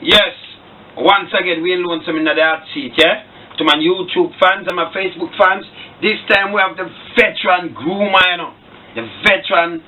Yes, once again, we Lonesome in the hot seat, yeah? To my YouTube fans and my Facebook fans, this time we have the veteran groomer, you know, the veteran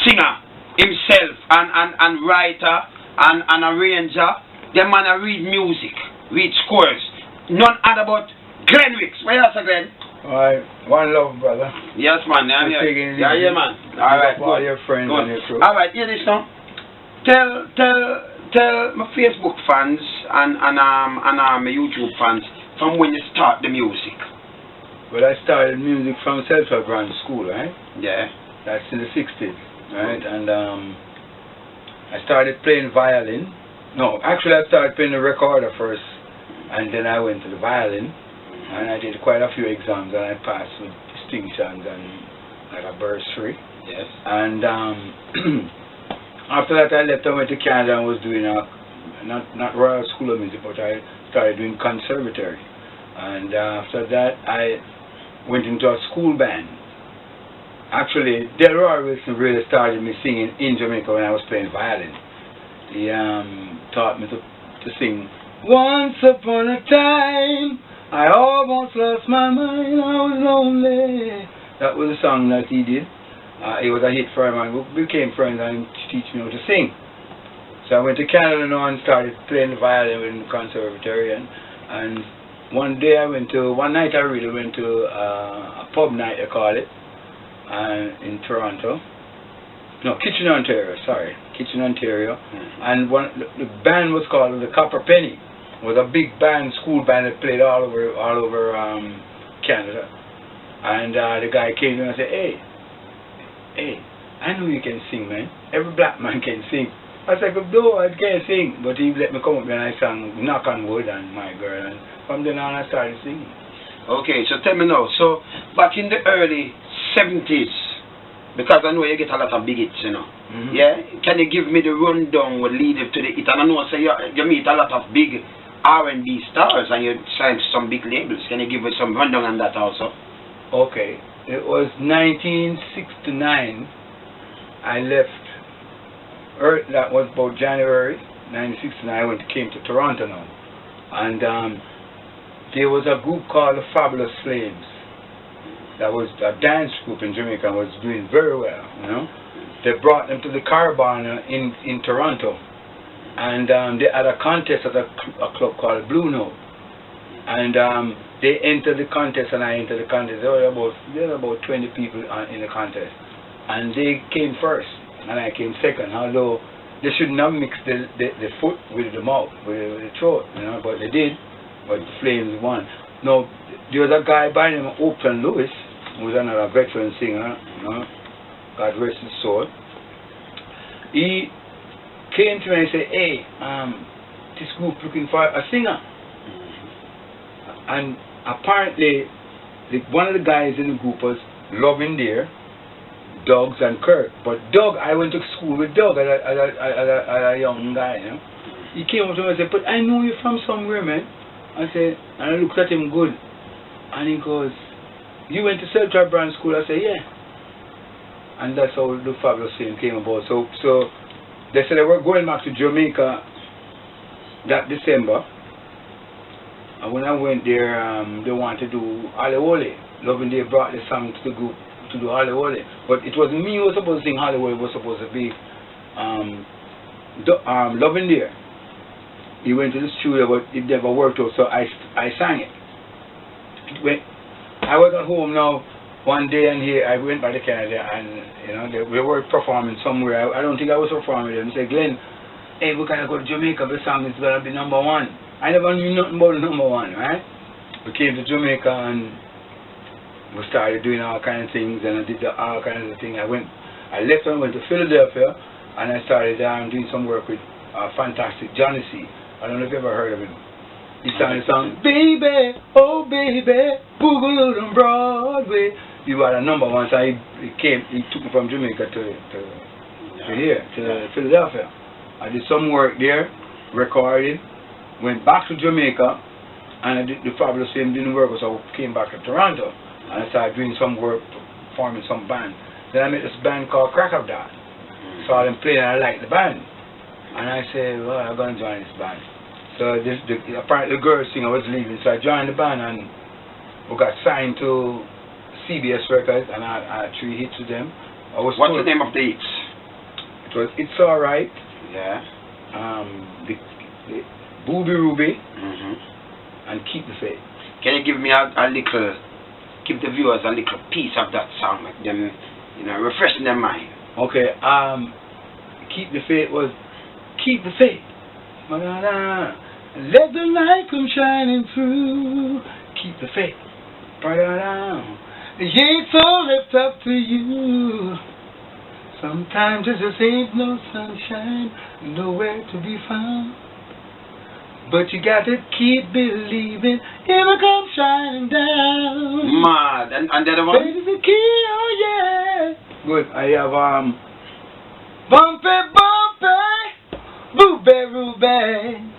singer himself and writer and arranger. The man a read music, read scores. None other but Glenn Wicks. Where else, Glenn? Alright, one love, brother. Yes, man. I'm here. Yeah, man. Alright, all your friends and your crew. Alright, hear this now. Tell my Facebook fans and my YouTube fans from when you start the music. Well, I started music from Central Grand School, right? Yeah. That's in the 60s, right? And I started playing violin. No, actually I started playing the recorder first, and then I went to the violin, and I did quite a few exams, and I passed with distinctions and like a bursary. Yes. And after that I left, I went to Canada and was doing not Royal School of Music, but I started doing conservatory. And after that I went into a school band. Actually, Delroy Wilson really started me singing in Jamaica when I was playing violin. He taught me to sing, "Once upon a time, I almost lost my mind, I was lonely." That was a song that he did. It was a hit for him, and we became friends, and he taught me how to sing. So I went to Canada now and started playing the violin in the conservatory. And one night I really went to a pub night, I call it, in Toronto. No, Kitchen, Ontario, sorry. Kitchen, Ontario. And the band was called the Copper Penny. It was a big band, school band that played all over Canada. And the guy came to me and said, hey, I know you can sing, man. Every black man can sing. I said, no, I can't sing. But he let me come up and I sang Knock on Wood and My Girl. And from then on I started singing. Okay, so tell me now. So back in the early 70s, because I know you get a lot of big hits, you know. Mm-hmm. Yeah? Can you give me the rundown what lead up to the hit? And I know say you meet a lot of big R&B stars and you signed some big labels. Can you give us some rundown on that also? Okay. It was 1969. I left Earth, that was about January 1969. I came to Toronto now. And there was a group called the Fabulous Flames. That was a dance group in Jamaica and was doing very well, you know. They brought them to the Carabana in Toronto. And they had a contest at a club called Blue Note. And they entered the contest and I entered the contest. There were about 20 people in the contest. And they came first and I came second, although they shouldn't have mixed the foot with the mouth, with the throat, you know, but they did. But the Flames won. Now, there was a guy by the name of Oakland Lewis, who was another veteran singer, you know, God rest his soul. He came to me and said, hey, this group looking for a singer. And apparently, one of the guys in the group was Loving Dear, Doug's and Kirk. But Doug, I went to school with Doug as a young guy, you know. He came up to me and said, but I know you from somewhere, man. I said, and I looked at him good. And he goes, you went to Central Brand School? I said, yeah. And that's how the Fabulous Fame came about. So they said they were going back to Jamaica that December. And when I went there, they wanted to do Holly Wolly. Loving Day brought the song to the group to do Holly Wolly. But it wasn't me who was supposed to sing Holly Wolly. It was supposed to be Loving Day. He went to the studio, but it never worked out, so I sang it. I was at home now one day, and here I went by the Canada, and you know we were performing somewhere. I don't think I was performing them. He said, Glenn, hey, we gotta go to Jamaica. The song is gonna be #1. I never knew nothing about the #1, right? We came to Jamaica and we started doing all kinds of things, and I did all kinds of things. I left and went to Philadelphia, and I started doing some work with fantastic Johnny C. I don't know if you ever heard of him. He sang the song, baby, oh baby, boogaloo on Broadway. He was a #1, so he took me from Jamaica to here, to Philadelphia. I did some work there, recorded, went back to Jamaica, and I did the Fabulous Fame didn't work, so I came back to Toronto, and I started doing some work, forming some band. Then I met this band called Crack of Dawn. Saw them playing, and I liked the band. And I said, well, I'm going to join this band. So apparently the girl singer was leaving, so I joined the band and we got signed to CBS Records and I had 3 hits with them. What's the name of the hits? It was It's Alright. Yeah. The Booby Ruby and Keep the Faith. Can you give me a little, give the viewers a little piece of that song, make them, you know, refreshing their mind? Okay, Keep the Faith was Keep the Faith. Let the light come shining through. Keep the faith. The gates all left up to you. Sometimes there just ain't no sunshine, nowhere to be found. But you got to keep believing, it will come shining down. Mad. And the other one? Faith is the key, oh yeah. Good. I have Bumpy, Booby, Ruby.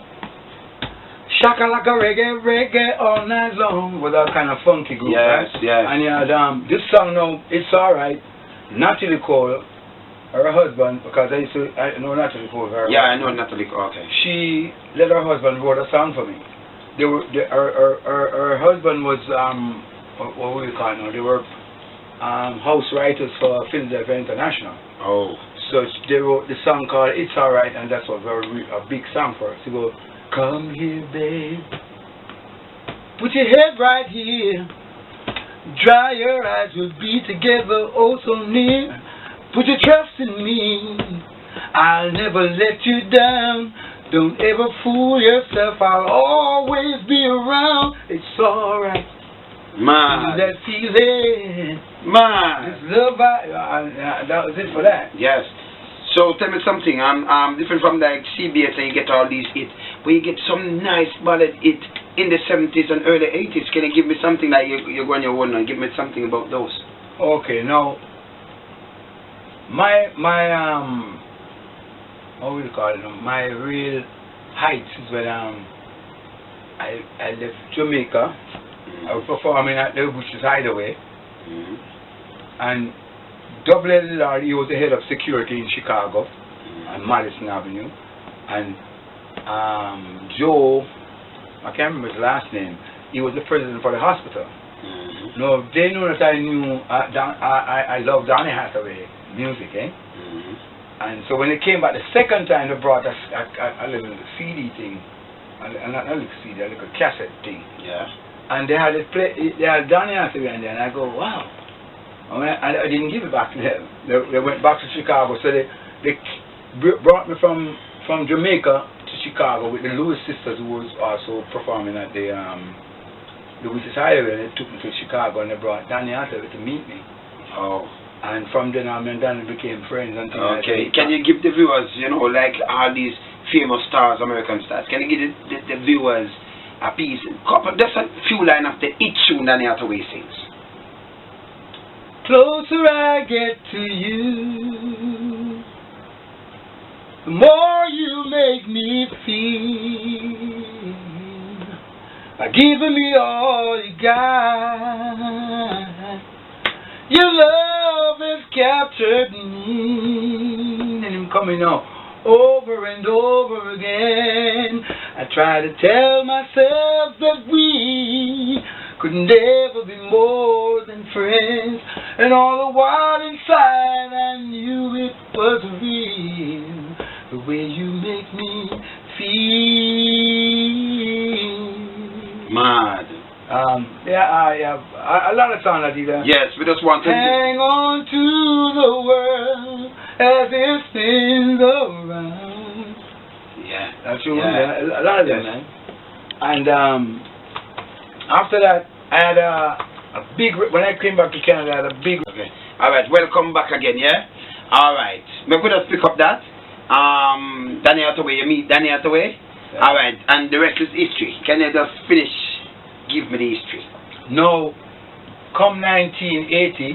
Shakalaka reggae all night long with that kind of funky group, yes, right? Yes. And you had this song now, It's Alright. Natalie Cole, her husband, because I know Natalie Cole. Yeah, I know Natalie Cole. Okay. She let her husband wrote a song for me. Her husband was what would you call it now? They were house writers for Philadelphia International. Oh. So they wrote the song called It's Alright, and that's a big song for us. They go, come here, babe. Put your head right here. Dry your eyes, we'll be together oh so near. Put your trust in me. I'll never let you down. Don't ever fool yourself. I'll always be around. It's alright. Man. That feeling. Man. This love, that was it for that. Yes. So tell me something. I'm different from like CBS and you get all these hits. But you get some nice ballad hit in the 70s and early 80s. Can you give me something like you're going your own and give me something about those? Okay, now my what would you call it? My real heights is when I left Jamaica. I was performing at the Bush's Hideaway. And Double L. Lord, he was the head of security in Chicago on Madison Avenue. And Joe, I can't remember his last name, he was the president for the hospital. No, they knew that I knew, I loved Donny Hathaway music, eh? And so when they came back the second time, they brought a little CD thing, not a little CD, a little cassette thing. Yeah. And they had Donny Hathaway in there, and I go, wow. I didn't give it back to them. They went back to Chicago, so they brought me from Jamaica to Chicago with the Lewis sisters, who was also performing at the Bush's Hideaway. And they took me to Chicago and they brought Donny Hathaway to meet me. Oh. And from then on, me and Donny became friends. Okay. Can you give the viewers, you know, like all these famous stars, American stars, can you give the viewers a piece, just a few lines of the hit tune Donny Hathaway sings? Closer I get to you, the more you make me feel, by giving me all you got. Your love has captured me, and I'm coming on over and over again. I try to tell myself that we could never be more than friends, and all the while inside I knew it was real, the way you make me feel. Mad. Yeah, a lot of songs I did that. Yes, we just want to hang on to the world as it spins around. Yeah, that's true. Yeah. A lot of them, man. And after that, I had a big, when I came back to Canada, I had a big... Okay. Alright, welcome back again, yeah? Alright. We're going to pick up that. Donny Hathaway, you meet Donny Hathaway? Yeah. Alright, and the rest is history. Can you just finish, give me the history? No. Come 1980,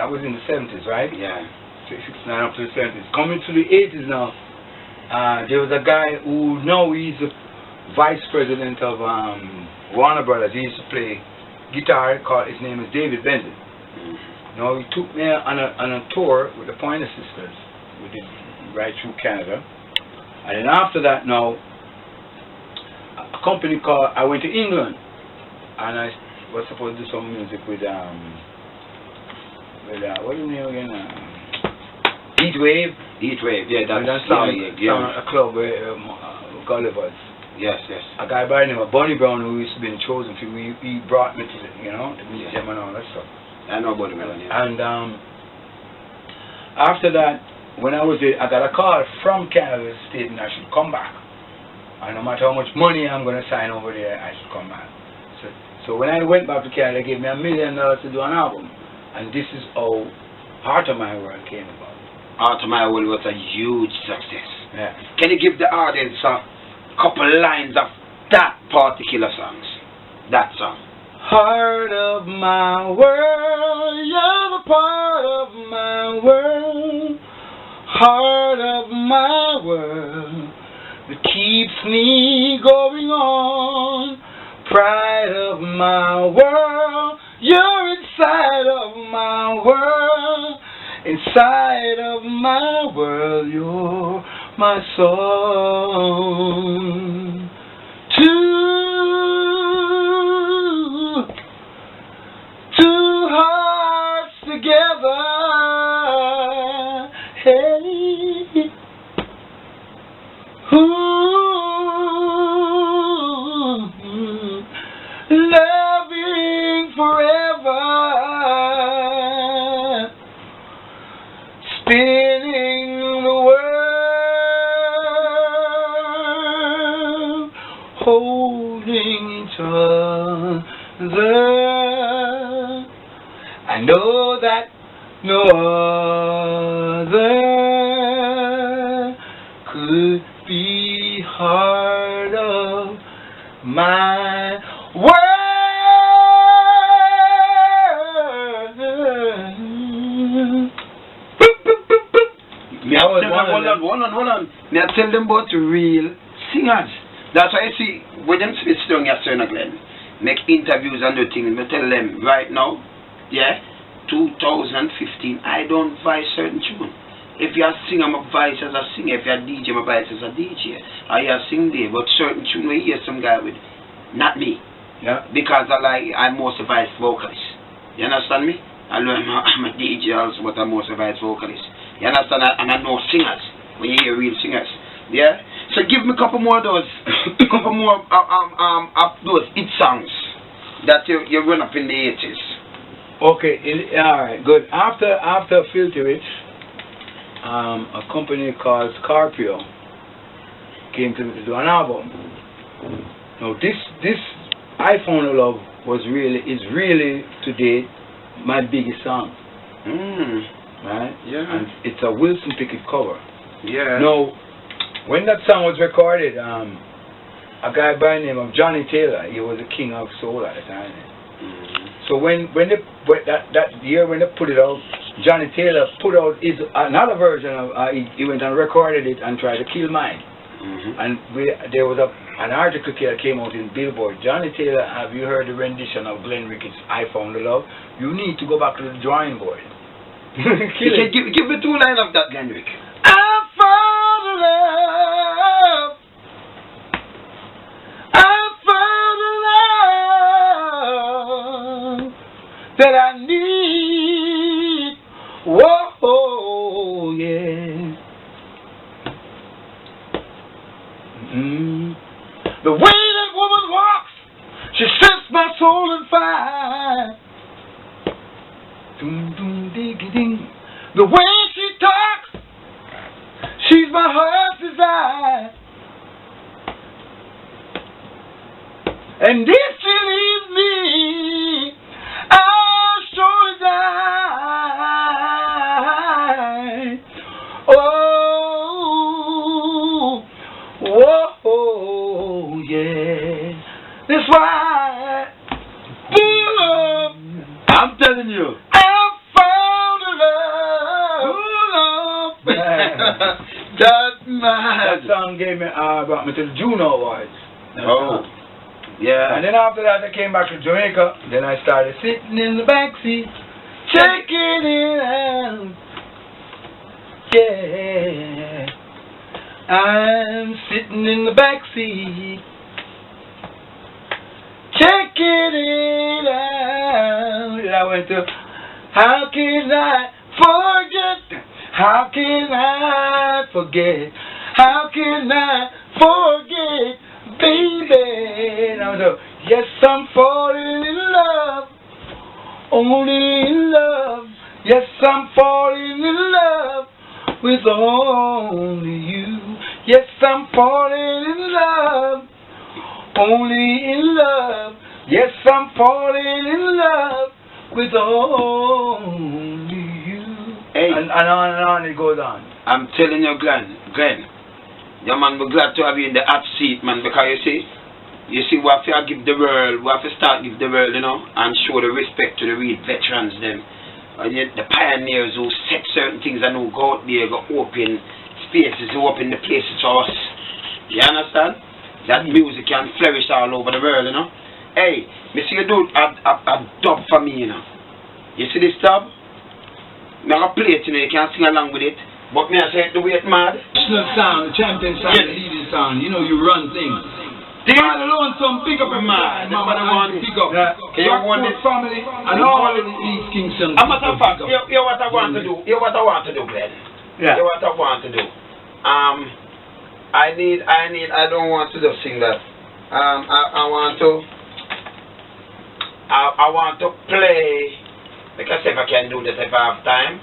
that was in the 70s, right? Yeah. 69 up to the 70s. Coming to the 80s now, there was a guy who, now he's the vice president of Warner Brothers. He used to play guitar. His name is David Benson. Now he took me on a tour with the Pointer Sisters. We did right through Canada, And then after that now, a company called, I went to England, and I was supposed to do some music with what do you name again? Heat Wave. Yeah, that's a club where Gulliver's. Yes. A guy by the name of Bonnie Brown, who used to be chosen for, he brought me to the, to meet him and all that stuff. I know Bonnie Brown, yeah. And after that, when I was there, I got a call from Canada stating I should come back. And no matter how much money I'm going to sign over there, I should come back. So when I went back to Canada, they gave me $1 million to do an album. And this is how Heart of My World came about. Heart of My World was a huge success. Yeah. Can you give the audience a couple lines of that particular songs? That song. Heart of my world, you're the part of my world. Heart of my world that keeps me going on. Pride of my world, you're inside of my world. Inside of my world, you're my song. Two hearts together, hey, loving forever, spinning the world, holding each other. I know that no other could be heart of my world. Hold on. May I tell them about real singers. That's why I see when them sit down here, Sir Glenn, make interviews and do things. I tell them right now, 2015, I don't voice certain tune. If you're a singer, I'm a voice as a singer. If you're a DJ, I'm a voice as a DJ. I hear sing there, but certain tune we hear some guy with, not me. Yeah. Because I'm most a voice vocalist. You understand me? I'm a DJ also, but I'm most a voice vocalist. You understand? And I know singers. When you hear real singers. Yeah? So give me a couple more of those, of those hit songs that you run up in the 80s. Okay, alright, good. After Filter It, a company called Scorpio came to me to do an album. Now this I Found a Love is really to date my biggest song. Right? Yeah. And it's a Wilson Pickett cover. Yeah. Now, when that song was recorded, a guy by the name of Johnny Taylor, he was the king of soul at the time. So when that year when they put it out, Johnny Taylor put out another version of he went and recorded it and tried to kill mine. And there was an article that came out in Billboard. Johnny Taylor, have you heard the rendition of Glenn Ricketts' I Found a Love? You need to go back to the drawing board. Give me 2 lines of that, Glenn Rick. I found a love. I found a love that I need. Whoa, yeah. The way that woman walks, she sets my soul on fire. Doom, doom, diggy, ding. The way she talks, she's my heart's desire. And if she leaves me, I'll surely die. Oh, yeah. That's why, I'm telling you. That song brought me to the Juno Awards. Yeah. And then after that, I came back to Jamaica. Then I started sitting in the backseat, checking it out. Yeah. I'm sitting in the back seat, checking it out. I went to, how can I forget? How can I forget? How can I forget, baby? And I went to, yes, I'm falling in love, only in love. Yes, I'm falling in love with only you. Yes, I'm falling in love, only in love. Yes, I'm falling in love with only you. Hey. And on it goes on. I'm telling you, Glenn, yeah, man, we're glad to have you in the hot seat, man, because you see, we have to give the world, we have to start give the world, you know, and show the respect to the real veterans, them. The pioneers who set certain things and who go out there, go open spaces, who open the places for us. You understand? That music can flourish all over the world, you know. Hey, me see you do a dub for me, you know. You see this dub? I'm going to play it, you know, you can sing along with it. But me I say the way it mad. National sound, the champion sound, the leading sound. You know you run things. All Lonesome, pick up a man. Mama, I want pick up. Can you want this family and all of these Kingston. A matter of fact, hear what I want to do. Hear what I want to do, Glenn. Yeah. Hear what I want to do. I don't want to just sing that. I want to play, because if I can do this if I have time,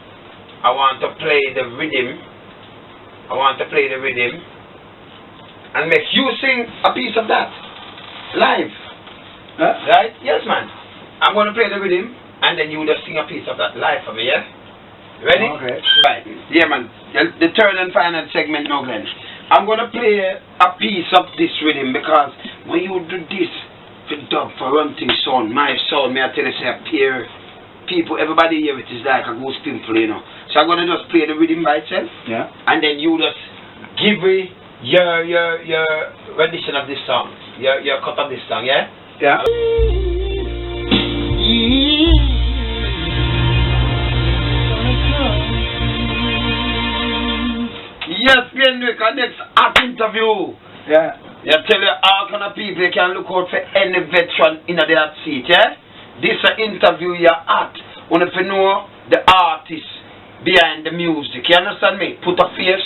I want to play the rhythm. And make you sing a piece of that live. Huh? Right? Yes, man. I'm going to play the rhythm and then you just sing a piece of that live for me, yeah? Ready? Okay. Right. Yeah, man. The third and final segment now, Glenn. I'm going to play a piece of this rhythm because when you do this for dub, for run things sound, my sound, may I tell you, say, appear people, everybody here, it is like a goose pimple, you know. So I'm going to just play the rhythm by itself. Yeah. And then you just give me your rendition of this song, your cut of this song, yeah? Yeah. Yes, Glenn, our next art interview. Yeah. You tell you all kind of people you can look out for any veteran in the hot seat, yeah? This interview your art. Want to know the artist behind the music. You understand me? Put a face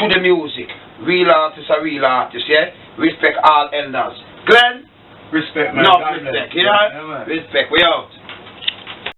to the music. Real artists are real artists, yeah? Respect all elders. Glenn? Respect, man. No, respect, you know? Yeah, respect, we out.